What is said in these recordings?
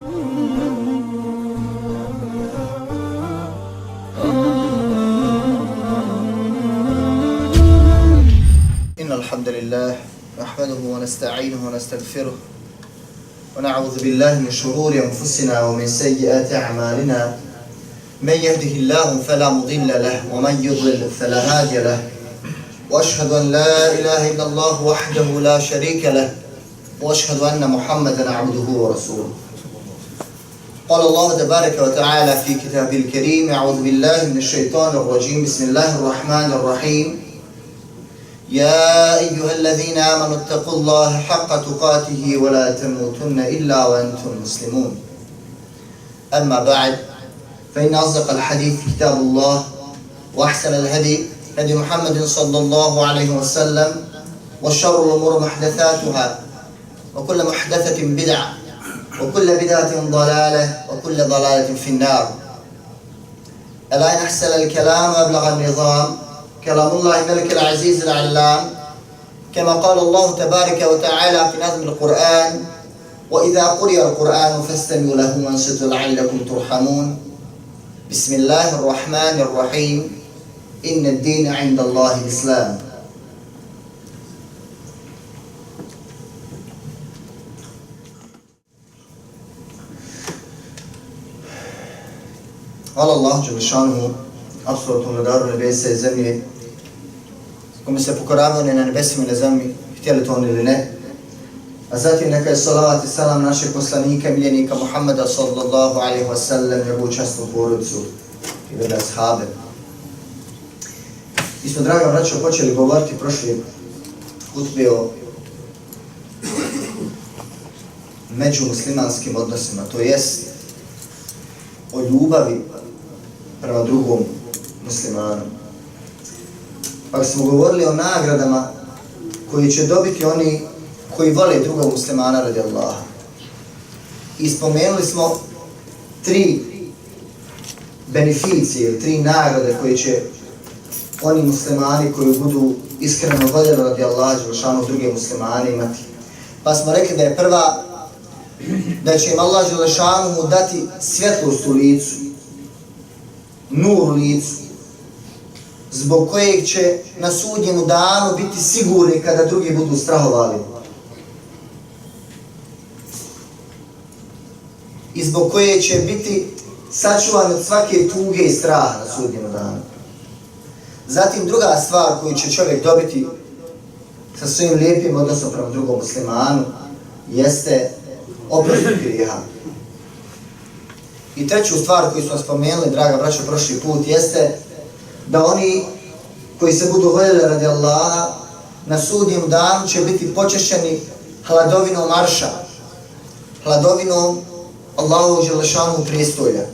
إن الحمد لله نحمده ونستعينه ونستغفره ونعوذ بالله من شرور أنفسنا ومن سيئات أعمالنا من يهده الله فلا مضل له ومن يضلل فلا هادي له وأشهد أن لا إله إلا الله وحده لا شريك له وأشهد أن محمدا عبده ورسوله. قال الله تبارك وتعالى في كتابه الكريم: أعوذ بالله من الشيطان الرجيم، بسم الله الرحمن الرحيم. يا أيها الذين آمنوا اتقوا الله حق تقاته ولا تموتن إلا وأنتم مسلمون. أما بعد، فإن أصدق الحديث كتاب الله، وأحسن الهدي هدي محمد صلى الله عليه وسلم، وشر الأمور محدثاتها، وكل محدثة بدعة، وكل بدعة ضلالة، وكل ضلالة في النار. ألا إن أحسن الكلام وأبلغ النظام كلام الله ملك العزيز العلام، كما قال الله تبارك وتعالى في نظم القرآن: وإذا قرئ القرآن فاستمعوا له وانصتوا لعلكم ترحمون. بسم الله الرحمن الرحيم. إن الدين عند الله الإسلام. Hvala Allahu Đelešanuhu, apsolutno vladaru nebesa i zemlje, kome se pokoravaju na nebesima i na zemlji, htjeli to oni ili ne. A zatim neka je salavat i salam našeg poslanika, miljenika Muhammeda sallallahu alaihi wa sallam, njegovu časnu porodicu i veda ashabe. Mi smo, draga braćo, počeli govoriti prošli hutbe o međumuslimanskim odnosima, to jest o ljubavi prema drugom muslimanu. Pa smo govorili o nagradama koji će dobiti oni koji vole drugog muslimana radi Allaha. I spomenuli smo 3 beneficije, 3 nagrade koje će oni muslimani koji budu iskreno voljeli radi Allaha Đelešanu druge muslimane imati. Pa smo rekli da je prva, da će im Allah Đelešanu dati svjetlost u licu, nur u licu, zbog kojeg će na sudnjemu danu biti sigurni kada drugi budu strahovali. I zbog koje će biti sačuvan od svake tuge i straha na sudnjemu danu. Zatim druga stvar koju će čovjek dobiti sa svojim lijepim odnosom prema drugom muslimanu jeste oprost grijeha. I treću stvar koju smo spomenuli, draga braćo, prošli put, jeste da oni koji se budu voljeli radi Allaha na sudnjem danu će biti počešćeni hladovinom arša, hladovinom Allahu Đelešanu prijestolja.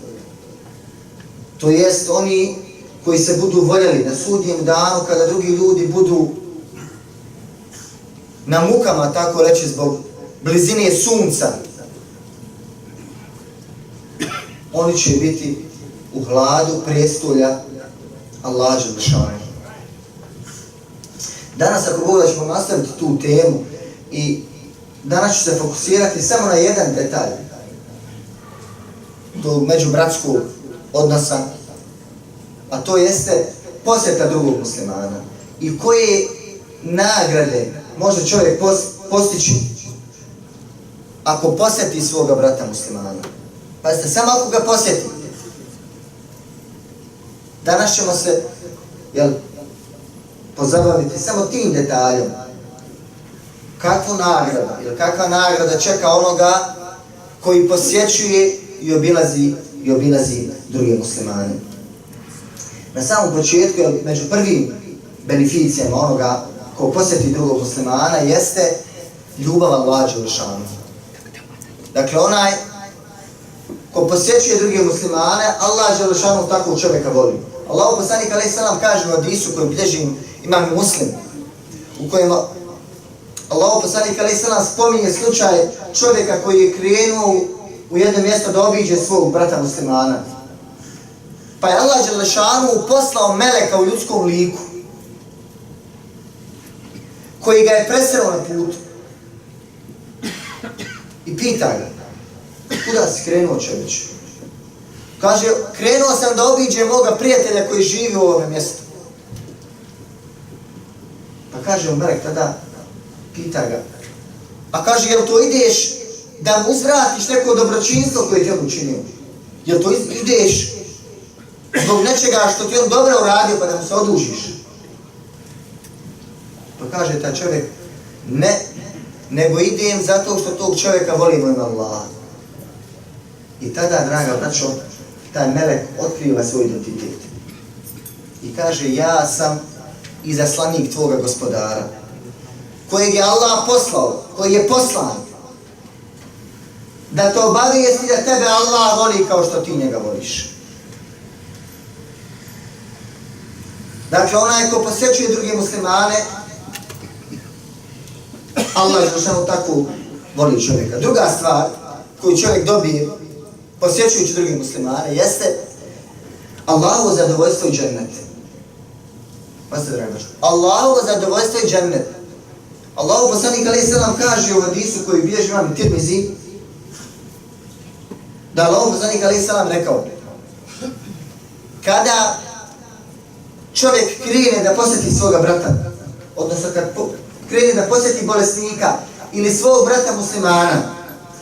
To jest oni koji se budu voljeli na sudnjem danu kada drugi ljudi budu na mukama, tako reći, zbog blizine sunca, oni će biti u hladu prijestolja Allaha Đelešanu. Danas, ako Bog da, ćemo nastaviti tu temu i danas ću se fokusirati samo na jedan detalj tog međubratskog odnosa, a to jeste posjeta drugog muslimana i koje nagrade može čovjek postići ako posjeti svoga brata muslimana. Pazite, samo ako ga posjeti. Danas ćemo se pozabaviti samo tim detaljom. Kakva nagrada čeka onoga koji posjećuje i obilazi druge muslimane. Na samom početku, među prvim beneficijama onoga ko posjeti drugog muslimana jeste ljubav Allaha Đelešanu. Dakle, onaj ko posjećuje druge muslimane, Allah Đelešanu takvog čovjeka voli. Allahu poslanik alejhi selam kaže u hadisu koji bilježi Imam Muslim, u kojem Allahu poslanik alejhi selam spominje slučaj čovjeka koji je krenuo u jedno mjesto da obiđe svog brata muslimana. Pa je Allah Đelešanu poslao meleka u ljudskom liku koji ga je presreo na putu i pita ga: kuda si krenuo, čovječe? Kaže, krenuo sam da obiđem moga prijatelja koji živi u ovome mjestu. Pa kaže Melek tada, pita ga, a kaže, jel to ideš da mu uzvratiš neko dobročinstvo koje ti on učinio? Jel to ideš zbog nečega što ti on dobro uradio pa da mu se odužiš? Pa kaže taj čovjek, ne, nego idem zato što tog čovjeka volim u ime Allaha. I tada, draga braćo, taj melek otkriva svoj identitet. I kaže, ja sam izaslanik tvoga gospodara, kojeg je Allah poslao, koji je poslan, da te obavijesti da tebe Allah voli kao što ti njega voliš. Dakle, onaj ko posjećuje druge muslimane, Allah je došao tako voli čovjeka. Druga stvar koju čovjek dobije posjećujući druge muslimane jeste Allahovo zadovoljstvo i džennet. Pazite, dragi braćo, Allahovo zadovoljstvo i džennet. Allahov poslanik alejhi selam kaže u hadisu koji bilježi imam Tirmizi, da Allahov poslanik alejhi selam rekao, kada čovjek krene da posjeti svoga brata, odnosno kad krene da posjeti bolesnika ili svog brata muslimana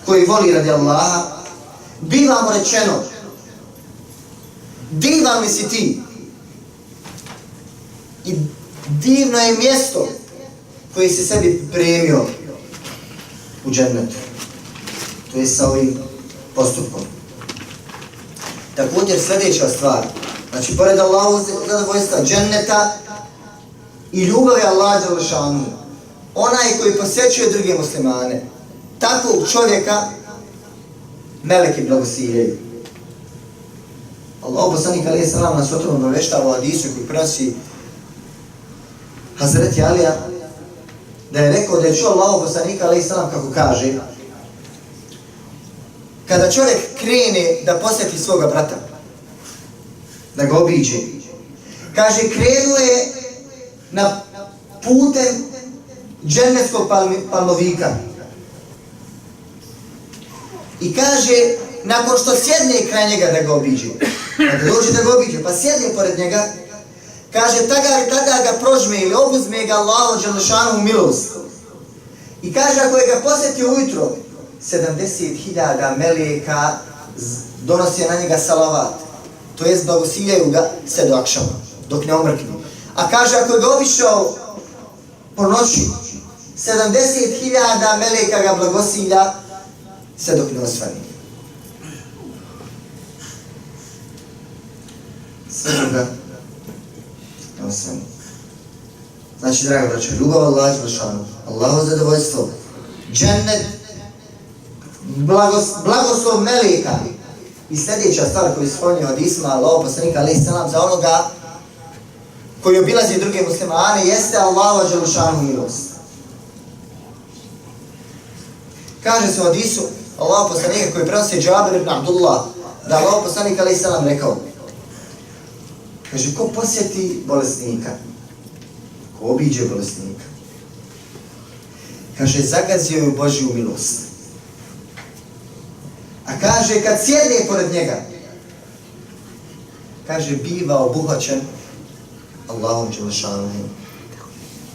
koji voli radi Allaha, biva mu rečeno, divan li si ti? I divno je mjesto koji si sebi pripremio u džennetu. To je sa ovim postupkom. Također sljedeća stvar, znači pored Allahovog zadovoljstva dženneta i ljubavi Allaha dželešanu, onaj koji posjećuje druge muslimane, takvog čovjeka meleki blagosiljaju. Allahov poslanik alejhi selam nas o tome obavještava u hadisu koji prenosi Hazreti Alija, da je rekao da je čuo Allahov poslanika alejhi selam kako kaže, kada čovjek krene da posjeti svoga brata, da ga obiđe, kaže, krenuo je na putem džennetskog palmovika. I kaže, nakon što sjedne kraj njega da ga obiđe, kada dođe da ga obiđe, pa sjedne pored njega, kaže, tada ga prožme ili obuzme ga Allahu dželešanu u milost. I kaže, ako je ga posjetio ujutro, 70.000 meleka donosi na njega salavat, to jest blagosiljaju ga sve do akšama, dok ne omrkne. A kaže, ako je ga obišao po noći, 70.000 meleka ga blagosilja sve dok ne osvani. Sve dok ga ne osvani. Znači, draga braćo, ljubav Allaha dželešanu, Allahovo zadovoljstvo, džennet, blagoslov meleka. I sljedeća stvar koju spominje od Isma, Allahov poslanika alejhi selam, za onoga koji obilazi druge muslimane, jeste Allahova dželešanu milost. Kaže se u hadisu Allahov poslanika koji prenosi Džabir ibn Abdullah, da Allahov poslanik alejhi selam rekao, kaže, ko posjeti bolesnika, ko obiđe bolesnika, kaže, zagazio je Božju milost. A kaže, kad sjedne pored njega, kaže, biva obuhvaćen Allahom dželešanu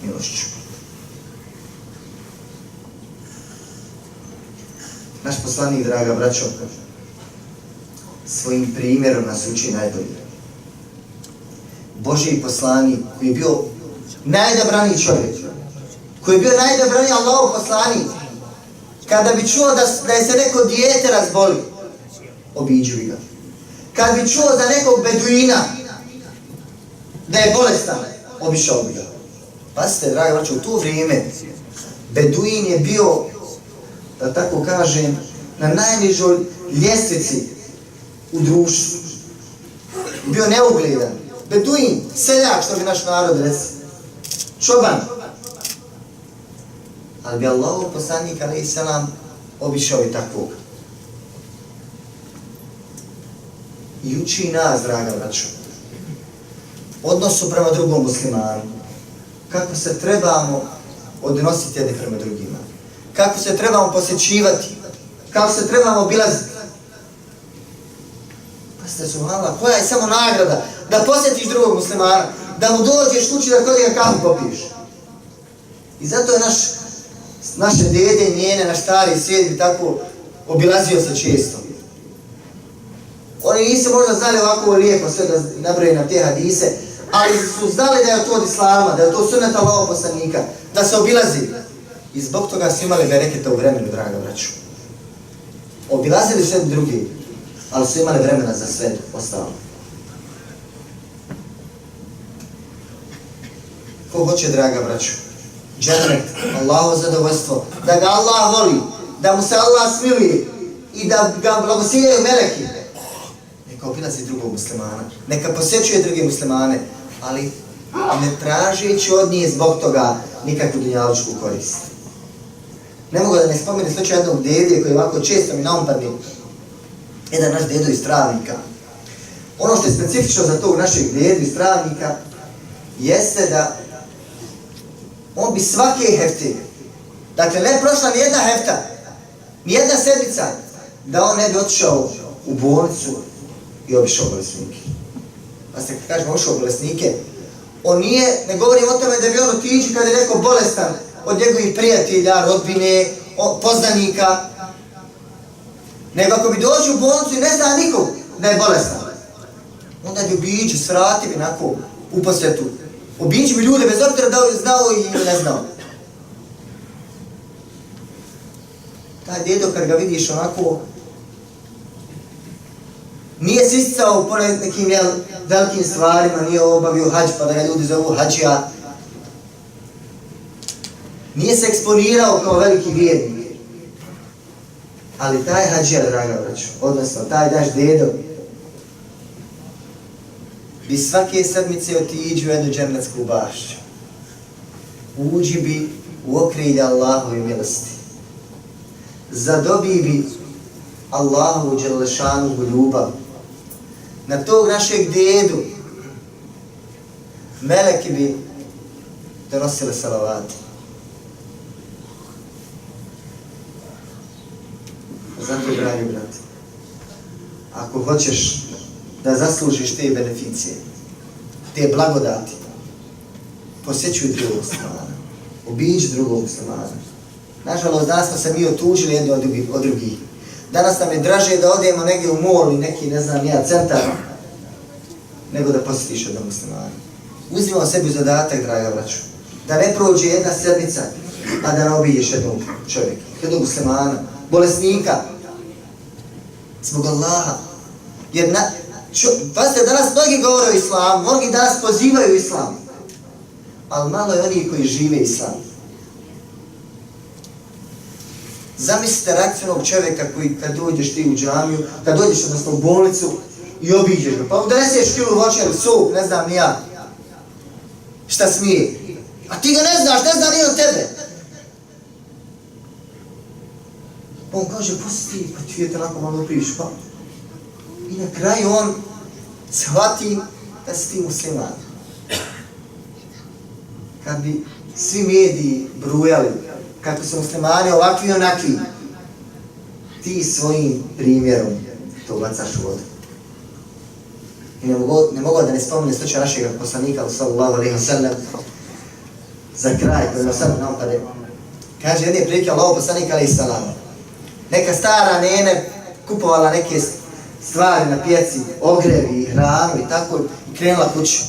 milošću. Naš poslanik, draga braćo, svojim primjerom nas uči najbolje. Božji poslanik koji je bio najdobraniji čovjek, koji je bio najdobraniji Allahov poslanik, kada bi čuo da je se neko dijete razboli, obiđu ga. Kad bi čuo za nekog beduina da je bolestan, obišao bi ga. Pazite, dragi braćo, u to vrijeme beduin je bio, da tako kažem, na najnižoj ljestvici u društvu. Bio neugledan. Beduin, seljak, što bi naš narod reci. Čoban. Ali bi Allahov poslanik alejhi selam obišao i takvog. I uči nas, draga braćo, odnosu prema drugom muslimanu. Kako se trebamo odnositi jedni prema drugima. Kako se trebamo posjećivati. Kako se trebamo obilaziti. Pazite, subhanallah, koja je samo nagrada da posjetiš drugog muslimana, da mu dođeš kući da kod njega kafu popiješ. I zato je naše dede i njene, naš stari svijet tako obilazio se često. Oni nisu možda znali ovako lijepo sve da nabroje na te hadise, ali su znali da je to od islama, da je to sunnet Allahov poslanika, da se obilazi. I zbog toga su imali bereketa u vremenu, draga braću. Obilazili sve drugi, ali su imali vremena za sve ostalo. Ko hoće, draga braću? Džennet, Allahovo zadovoljstvo, da ga Allah voli, da mu se Allah smiluje i da ga blagosiljaju meleki. Neka obilazi drugog muslimana, neka posjećuje druge muslimane, ali ne tražeći od njih zbog toga nikakvu dunjalučku korist. Ne mogu da ne spomenem slučaj jednog dede koji ovako često mi naumpadne, jedan naš dedo iz Travnika. Ono što je specifično za tog našeg dedu iz Travnika jeste da on bi svake hefte, dakle ne prošla nijedna hefta, nijedna sedmica, da on ne bi otišao u bolnicu i obišao bolesnike. Pa se kad kažemo obišao bolesnike, on nije, ne govorim o tome da bi on otići kada je neko bolestan od njegovih prijatelja, rodbine, poznanika, nego ako bi dođe u bolnicu i ne zna nikog da je bolestan, onda bi obići, svrati bi onako u posjetu. Obići bi ljude bez obzira da li znao ili ne znao. Taj dedo kad ga vidiš onako, nije se isticao po nekim velikim stvarima, nije obavio hađ pa da ga ljudi zovu hađija. Nije se eksponirao kao veliki vjernik. Ali taj hađija, draga braćo, odnosno taj naš dedo, bi svake sedmice otiđu u jednu džennetsku bašću. Uđi bi u okrilje Allahove milosti. Zadobi bi Allahovu dželešanu ljubav. Na tog našeg dedu meleki bi donosile salavate. Zato, dragi brate, ako hoćeš da zaslužiš te beneficije, te blagodati, posjećuj drugog muslimana, obiđi drugog muslimana. Nažalost, danas smo se mi otužili jedni od drugih. Danas nam je draže da odemo negdje u mall i neki, ne znam, centar, nego da posjetiš jednog muslimana. Uzmimo sebi zadatak, draga braću, da ne prođe jedna sedmica, a da ne obiđeš jednog čovjeka, jednog muslimana, bolesnika, zbog Allaha. Jer pazite, danas mnogi govore o islamu, mnogi danas pozivaju islam, ali malo je onih koji žive islam. Zamislite reakciju onog čovjeka koji kad dođeš ti u džamiju, kad dođeš odnosno u bolnicu i obiđeš ga, pa mu doneseš kilu voćeru, sup, ne znam ni ja, šta smije. A ti ga ne znaš, ne zna ni on tebe. On kaže, pusti, pa ti je onako malo priš, pa. I na kraju on shvati da si ti musliman. Kad bi svi mediji brujali kako su muslimani ovakvi i onakvi, ti svojim primjerom to bacaš u vodu. I ne mogu da ne spomene slučaj našeg poslanika, sallallahu alejhi ve sellem, za kraj, koji nam sad napade. Kaže jedne prilike Allahov poslanik alejhi selam, neka stara nene kupovala neke stvari na pijaci, ogrevi i hranu i tako, i krenula kuću.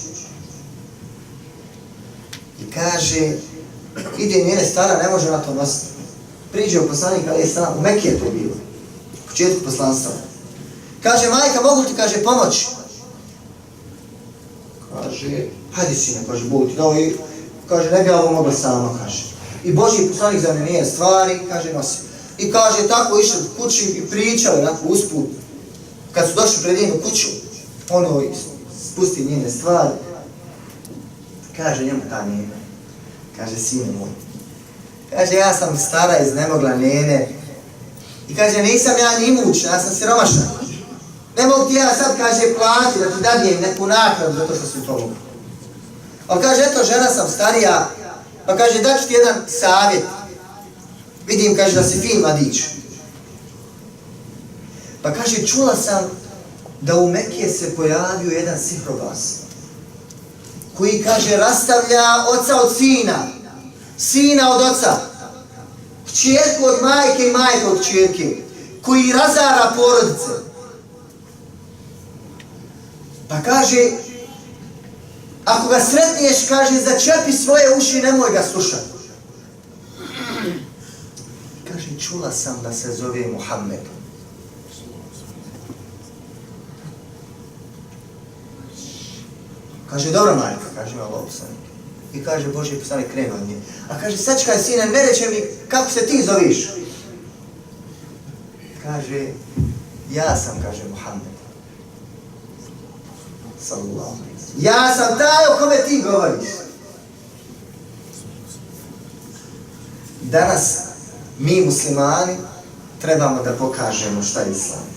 I kaže, ide njene stara, ne može na to nositi. Priđe u poslanik, ali je stan, u Mekke je to bilo, u početku poslanstva. Kaže, majka, mogu ti, kaže, pomoći? Kaže, hajde sine, kaže, Bog ti dao i kaže, ne bi ja ovo mogla sama, kaže. I Božji poslanik za njene stvari, kaže, nosi. I kaže, tako išli u kući i pričali, onako, usput. Kad su došli pred njenu kuću, ono spusti njene stvari. Kaže njemu ta njena, kaže, sine moj. Kaže, ja sam stara iznemogla nene. I kaže, nisam ja ni imućna, ja sam siromašna. Ne mogu ti ja sad, kaže, plati da ti dadijem neku nakladu zato što si pomogla. Ali kaže, eto, žena sam starija, pa kaže, daću ti jedan savjet. Vidim, kaže, da si fin mladić. Pa kaže, čula sam da u Mekije se pojavio jedan sihrobaz koji, kaže, rastavlja oca od sina, sina od oca, kćerku od majke i majke od kćerke, koji razara porodice. Pa kaže, ako ga sretniješ, kaže, začepi svoje uši i nemoj ga slušati. Kaže, čula sam da se zove Muhammed. Kaže, dobro majka, kaže, malo poslanik. I kaže, Božji poslanik krenuo od nje. A kaže, sačkaj sine, ne reče mi kako se ti zoviš. Kaže, ja sam, kaže, Muhammed. Sallallahu. Ja sam taj o kome ti govoriš. Danas mi muslimani trebamo da pokažemo šta je islam.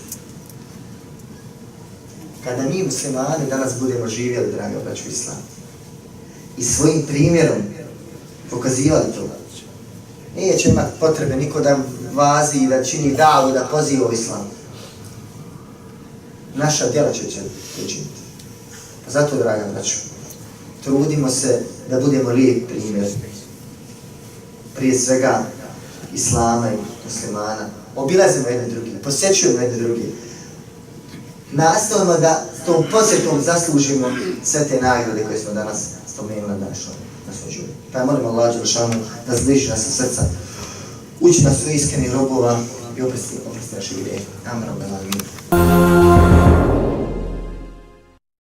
Kada mi muslimani danas budemo živjeli, draga braćo, islam, i svojim primjerom pokazivali to, neće imati potrebe niko da vazi i da čini davu, da poziva u islam. Naša djela će to činiti. Zato, draga braćo, trudimo se da budemo lijep primjer. Prije svega islama i muslimana. Obilazimo jedne druge, posjećujemo jedne druge. Nastavimo da s tom posjetom zaslužimo sve te nagrade koje smo danas spomenuli na današnjoj naslužuju. Pa ja molim Allah Đelešanu da zbliži nas u srca, uči nas u iskrenih robova i oprosti naše grijehe. Amen.